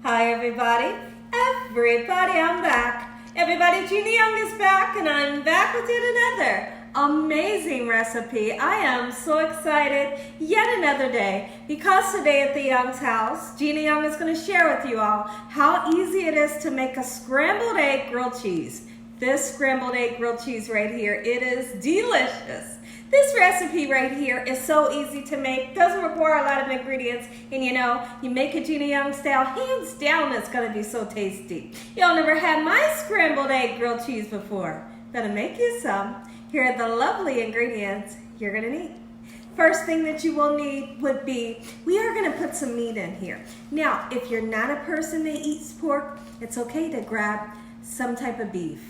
Hi everybody. I'm back. Everybody, Gina is back and I'm back with yet another amazing recipe. I am so excited yet another day because today at the Young's house, Gina Young is going to share with you all how easy it is to make a scrambled egg grilled cheese. This scrambled egg grilled cheese right here, it is delicious. This recipe right here is so easy to make, doesn't require a lot of ingredients, and you know, you make it Gina Young style, hands down it's gonna be so tasty. Y'all never had my scrambled egg grilled cheese before. Better make you some. Here are the lovely ingredients you're gonna need. First thing that you will need would be, we are gonna put some meat in here. Now, if you're not a person that eats pork, it's okay to grab some type of beef,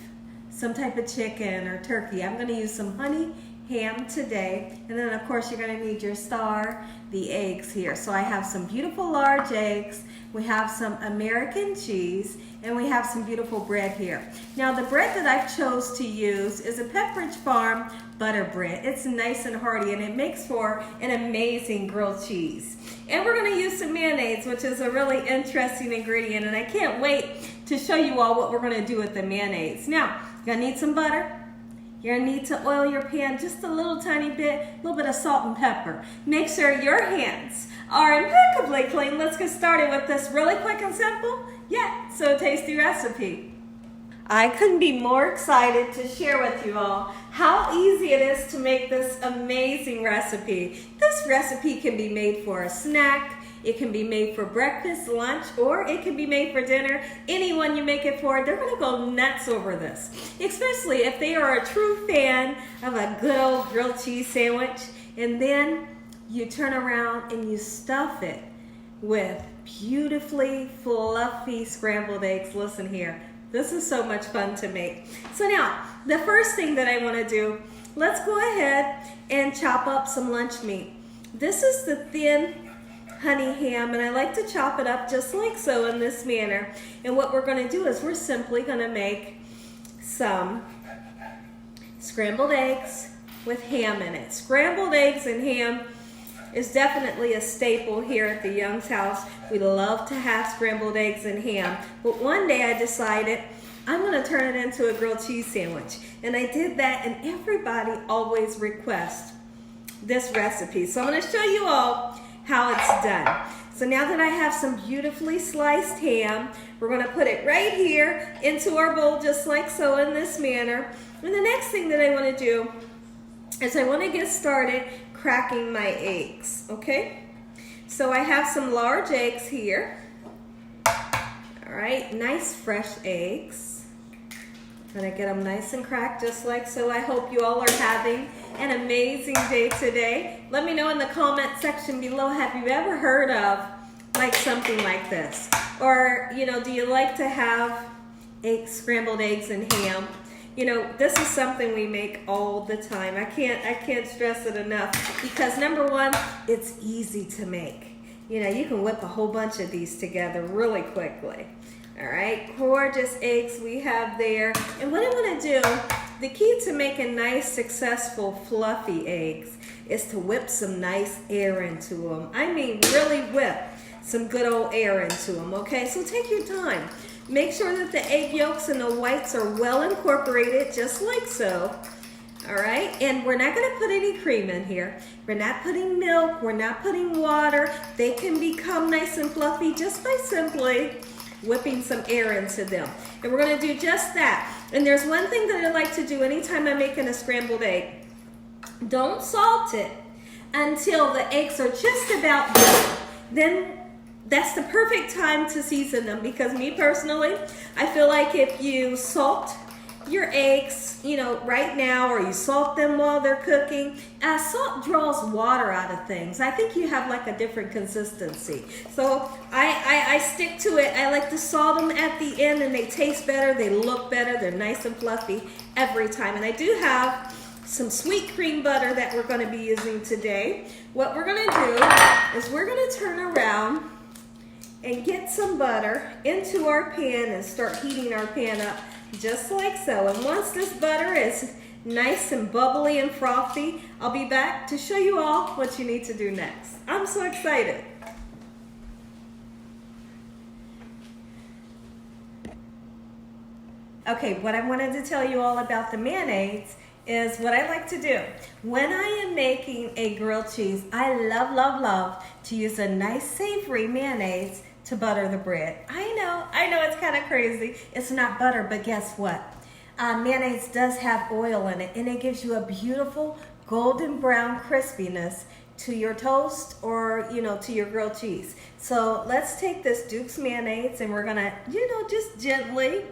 some type of chicken or turkey. I'm gonna use some honey ham today, and then of course you're going to need your star, the eggs here. So I have some beautiful large eggs, we have some American cheese, and we have some beautiful bread here. Now the bread that I chose to use is a Pepperidge Farm butter bread. It's nice and hearty and it makes for an amazing grilled cheese. And we're going to use some mayonnaise, which is a really interesting ingredient, and I can't wait to show you all what we're going to do with the mayonnaise. Now you're going to need some butter. You're gonna need to oil your pan just a little tiny bit, a little bit of salt and pepper. Make sure your hands are impeccably clean. Let's get started with this really quick and simple, yet so tasty recipe. I couldn't be more excited to share with you all how easy it is to make this amazing recipe. This recipe can be made for a snack. It can be made for breakfast, lunch, or it can be made for dinner. Anyone you make it for, they're gonna go nuts over this. Especially if they are a true fan of a good old grilled cheese sandwich. And then you turn around and you stuff it with beautifully fluffy scrambled eggs. Listen here, this is so much fun to make. So now, the first thing that I wanna do, let's go ahead and chop up some lunch meat. This is the thin honey ham, and I like to chop it up just like so in this manner. And what we're going to do is we're simply going to make some scrambled eggs with ham in it. Scrambled eggs and ham is definitely a staple here at the Young's house. We love to have scrambled eggs and ham, but one day I decided I'm going to turn it into a grilled cheese sandwich, and I did that, and everybody always requests this recipe. So I'm going to show you all how it's done. So now that I have some beautifully sliced ham, we're going to put it right here into our bowl just like so in this manner. And the next thing that I want to do is I want to get started cracking my eggs, okay? So I have some large eggs here. All right, nice fresh eggs. Gonna get them nice and cracked just like so. I hope you all are having an amazing day today. Let me know in the comment section below, have you ever heard of like something like this? Or, you know, do you like to have scrambled eggs and ham? You know, this is something we make all the time. I can't stress it enough because number one, it's easy to make. You know, you can whip a whole bunch of these together really quickly. All right, gorgeous eggs we have there. And what I want to do, the key to making nice, successful, fluffy eggs is to whip some nice air into them. I mean, really whip some good old air into them, okay? So take your time. Make sure that the egg yolks and the whites are well incorporated, just like so. All right, and we're not gonna put any cream in here. We're not putting milk, we're not putting water. They can become nice and fluffy just by simply whipping some air into them. And we're gonna do just that. And there's one thing that I like to do anytime I'm making a scrambled egg. Don't salt it until the eggs are just about done. Then that's the perfect time to season them, because me personally, I feel like if you salt your eggs, you know, right now, or you salt them while they're cooking, salt draws water out of things. I think you have like a different consistency. So I stick to it. I like to salt them at the end, and they taste better, they look better, they're nice and fluffy every time. And I do have some sweet cream butter that we're going to be using today. What we're going to do is we're going to turn around and get some butter into our pan and start heating our pan up just like so. And once this butter is nice and bubbly and frothy, I'll be back to show you all what you need to do next. I'm so excited. Okay, what I wanted to tell you all about the mayonnaise is what I like to do. When I am making a grilled cheese, I love to use a nice savory mayonnaise to butter the bread. I know it's kind of crazy. It's not butter, but guess what? Mayonnaise does have oil in it, and it gives you a beautiful golden brown crispiness to your toast or, to your grilled cheese. So let's take this Duke's mayonnaise and we're gonna, just gently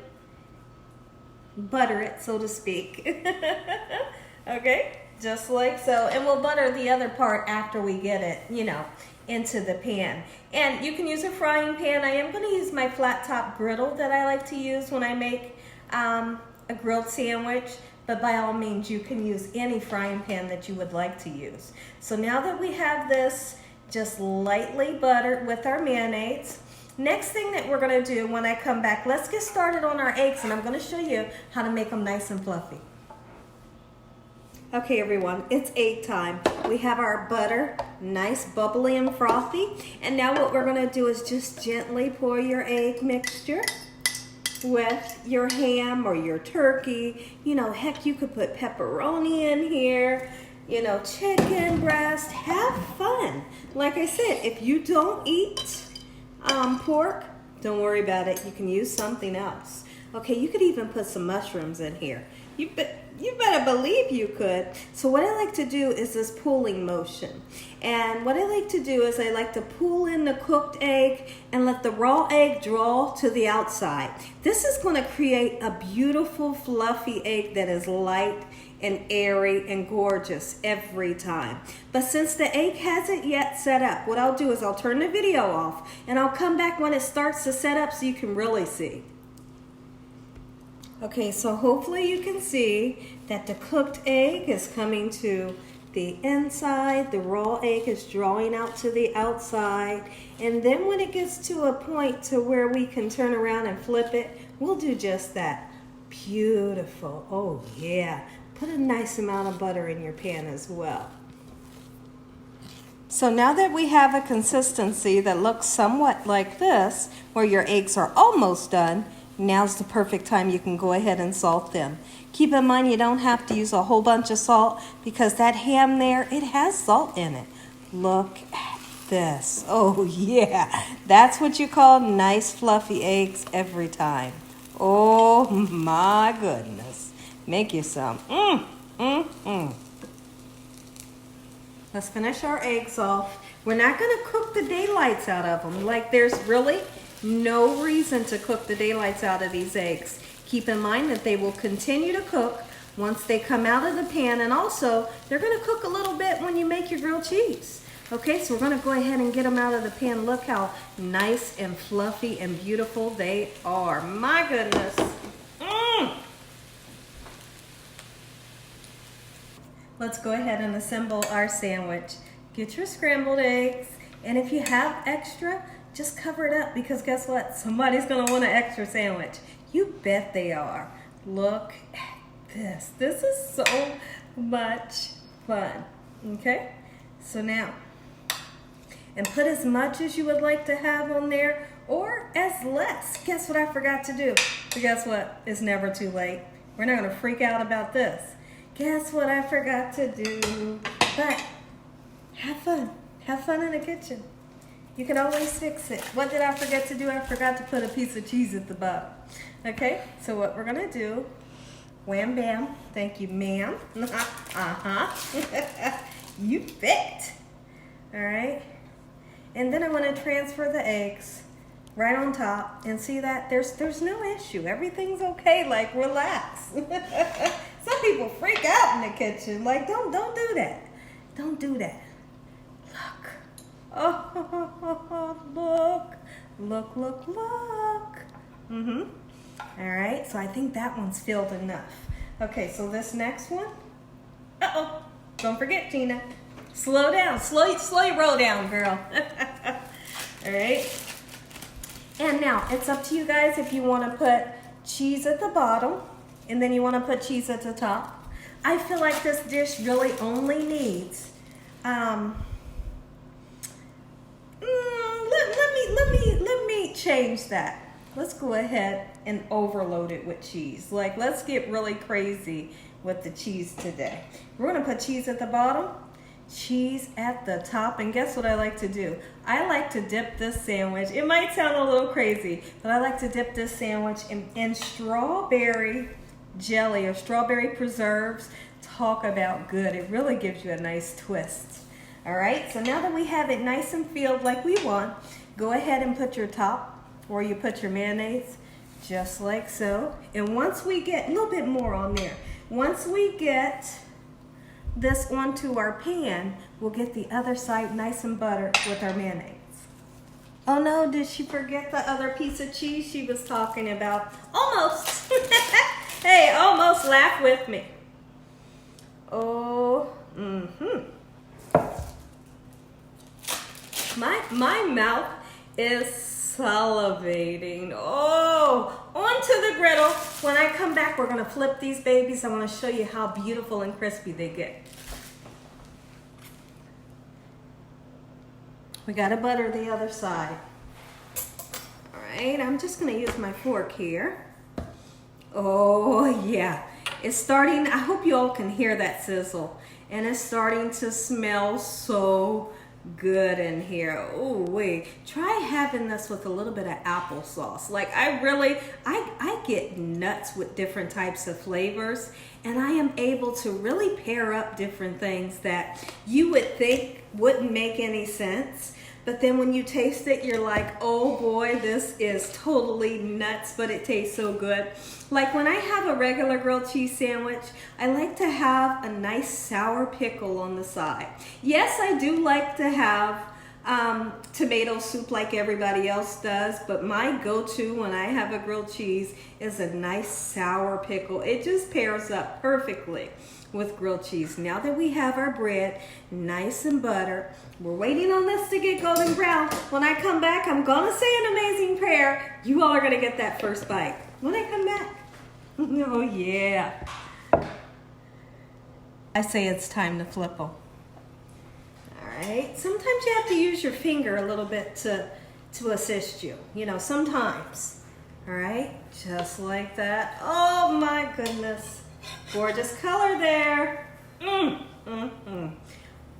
butter it, so to speak. Okay, just like so. And we'll butter the other part after we get it, into the pan. And you can use a frying pan. I am gonna use my flat top griddle that I like to use when I make a grilled sandwich. But by all means, you can use any frying pan that you would like to use. So now that we have this just lightly buttered with our mayonnaise, next thing that we're gonna do when I come back, let's get started on our eggs, and I'm gonna show you how to make them nice and fluffy. Okay everyone, it's egg time. We have our butter, nice bubbly and frothy. And now what we're gonna do is just gently pour your egg mixture with your ham or your turkey. Heck, you could put pepperoni in here, chicken breast. Have fun. Like I said, if you don't eat pork, don't worry about it. You can use something else. Okay, you could even put some mushrooms in here. You better believe you could. So what I like to do is this pulling motion. And what I like to do is I like to pull in the cooked egg and let the raw egg draw to the outside. This is going to create a beautiful fluffy egg that is light and airy and gorgeous every time. But since the egg hasn't yet set up, what I'll do is I'll turn the video off and I'll come back when it starts to set up so you can really see. Okay, so hopefully you can see that the cooked egg is coming to the inside, the raw egg is drawing out to the outside, and then when it gets to a point to where we can turn around and flip it, we'll do just that. Beautiful. Oh yeah. Put a nice amount of butter in your pan as well. So now that we have a consistency that looks somewhat like this, where your eggs are almost done, now's the perfect time you can go ahead and salt them. Keep in mind you don't have to use a whole bunch of salt because that ham there, it has salt in it. Look at this. Oh yeah, that's what you call nice fluffy eggs every time. Oh my goodness. Make you some. Let's finish our eggs off. We're not gonna cook the daylights out of them. Like there's really no reason to cook the daylights out of these eggs. Keep in mind that they will continue to cook once they come out of the pan, and also they're going to cook a little bit when you make your grilled cheese. Okay, so we're going to go ahead and get them out of the pan. Look how nice and fluffy and beautiful they are. My goodness. Let's go ahead and assemble our sandwich. Get your scrambled eggs, and if you have extra, just cover it up, because guess what? Somebody's gonna want an extra sandwich. You bet they are. Look at this. This is so much fun. Okay? So now, and put as much as you would like to have on there, or as less. Guess what I forgot to do? But guess what? It's never too late. We're not gonna freak out about this. Guess what I forgot to do? But have fun. Have fun in the kitchen. You can always fix it. What did I forget to do? I forgot to put a piece of cheese at the bottom. Okay, so what we're gonna do, wham bam, thank you ma'am. You bet. All right, and then I wanna transfer the eggs right on top, and see that there's no issue. Everything's okay, like relax. Some people freak out in the kitchen, like don't do that. Don't do that. Look. Oh, look. All right, so I think that one's filled enough. Okay, so this next one. Uh-oh, don't forget, Gina. Slow down, slow your roll down, girl. All right. And now, it's up to you guys if you want to put cheese at the bottom, and then you want to put cheese at the top. I feel like this dish really only needs, let me change that. let's go ahead and overload it with cheese. Like, let's get really crazy with the cheese today. We're gonna put cheese at the bottom, cheese at the top, and guess what I like to do? I like to dip this sandwich. It might sound a little crazy, but I like to dip this sandwich in strawberry jelly or strawberry preserves. Talk about good. It really gives you a nice twist. All right, so now that we have it nice and filled like we want, go ahead and put your top where you put your mayonnaise, just like so. And once we get a little bit more on there, once we get this onto our pan, we'll get the other side nice and buttered with our mayonnaise. Oh no, did she forget the other piece of cheese she was talking about? Almost. Hey, almost laugh with me. Oh, My mouth is salivating. Oh, onto the griddle. When I come back, we're gonna flip these babies. I wanna show you how beautiful and crispy they get. We gotta butter the other side. All right, I'm just gonna use my fork here. Oh yeah, it's starting. I hope you all can hear that sizzle. And it's starting to smell so good in here. Oh wait, try having this with a little bit of applesauce. Like I get nuts with different types of flavors, and I am able to really pair up different things that you would think wouldn't make any sense. But then when you taste it, you're like, oh boy, this is totally nuts, but it tastes so good. Like when I have a regular grilled cheese sandwich, I like to have a nice sour pickle on the side. Yes, I do like to have tomato soup like everybody else does, but my go-to when I have a grilled cheese is a nice sour pickle. It just pairs up perfectly with grilled cheese. Now that we have our bread nice and buttered, we're waiting on this to get golden brown. When I come back, I'm gonna say an amazing prayer. You all are gonna get that first bite when I come back. Oh yeah. I say it's time to flip them. All right, sometimes you have to use your finger a little bit to assist you. You know, sometimes. All right, just like that. Oh my goodness. Gorgeous color there.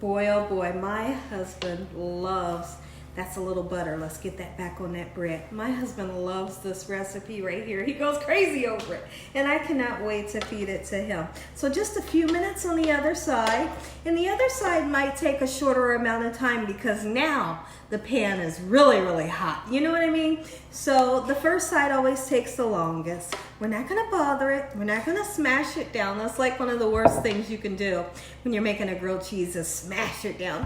Boy, oh boy, my husband loves, that's a little butter. Let's get that back on that bread. My husband loves this recipe right here. He goes crazy over it, and I cannot wait to feed it to him. So just a few minutes on the other side, and the other side might take a shorter amount of time because now the pan is really, really hot. You know what I mean? So the first side always takes the longest. We're not gonna bother it. We're not gonna smash it down. That's like one of the worst things you can do when you're making a grilled cheese is smash it down.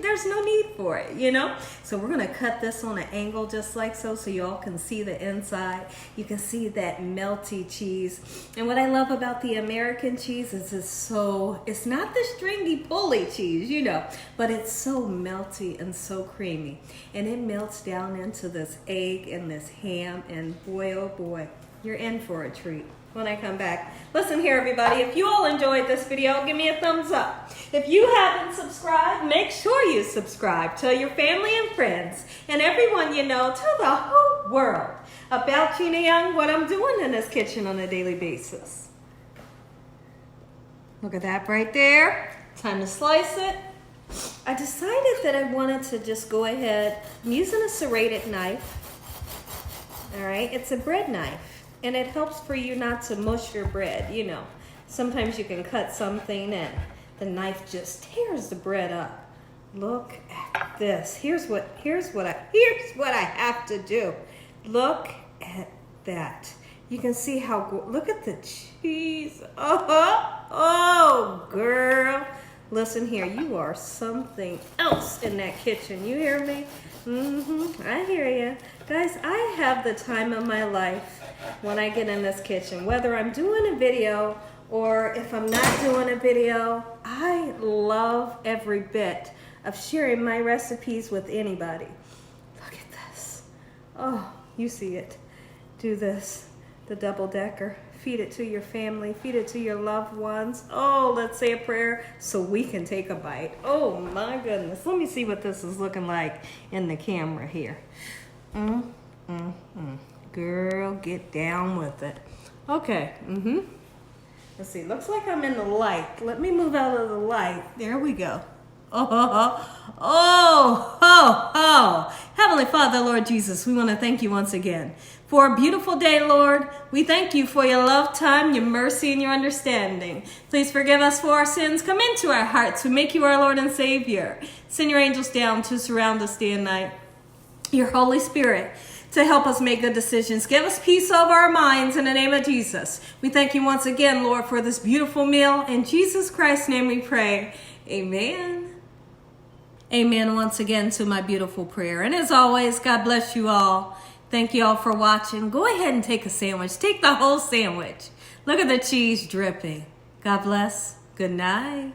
There's no need for it, you know? So we're gonna cut this on an angle just like so y'all can see the inside. You can see that melty cheese. And what I love about the American cheese is it's not the stringy pulley cheese, you know, but it's so melty and so creamy. And it melts down into this egg and this ham, and boy, oh boy, you're in for a treat when I come back. Listen here, everybody, if you all enjoyed this video, give me a thumbs up. If you haven't subscribed, make sure you subscribe. Tell your family and friends and everyone you know, tell the whole world about Gina Young, what I'm doing in this kitchen on a daily basis. Look at that right there. Time to slice it. I decided that I wanted to just go ahead. I'm using a serrated knife. All right, it's a bread knife, and it helps for you not to mush your bread. You know, sometimes you can cut something and the knife just tears the bread up. Look at this. Here's what I have to do. Look at that. You can see how, look at the cheese. Oh, girl. Listen here, you are something else in that kitchen. You hear me? I hear you. Guys, I have the time of my life when I get in this kitchen. Whether I'm doing a video or if I'm not doing a video, I love every bit of sharing my recipes with anybody. Look at this. Oh, you see it. Do this, the double-decker. Feed it to your family, feed it to your loved ones. Oh, let's say a prayer so we can take a bite. Oh my goodness. Let me see what this is looking like in the camera here. Girl, get down with it. Okay. Let's see. Looks like I'm in the light. Let me move out of the light. There we go. Heavenly Father, Lord Jesus, we want to thank you once again for a beautiful day, Lord. We thank you for your love, time, your mercy, and your understanding. Please forgive us for our sins. Come into our hearts. We make you our Lord and Savior. Send your angels down to surround us day and night. Your Holy Spirit to help us make good decisions. Give us peace over our minds in the name of Jesus. We thank you once again, Lord, for this beautiful meal. In Jesus Christ's name we pray. Amen. Amen once again to my beautiful prayer. And as always, God bless you all. Thank you all for watching. Go ahead and take a sandwich. Take the whole sandwich. Look at the cheese dripping. God bless. Good night.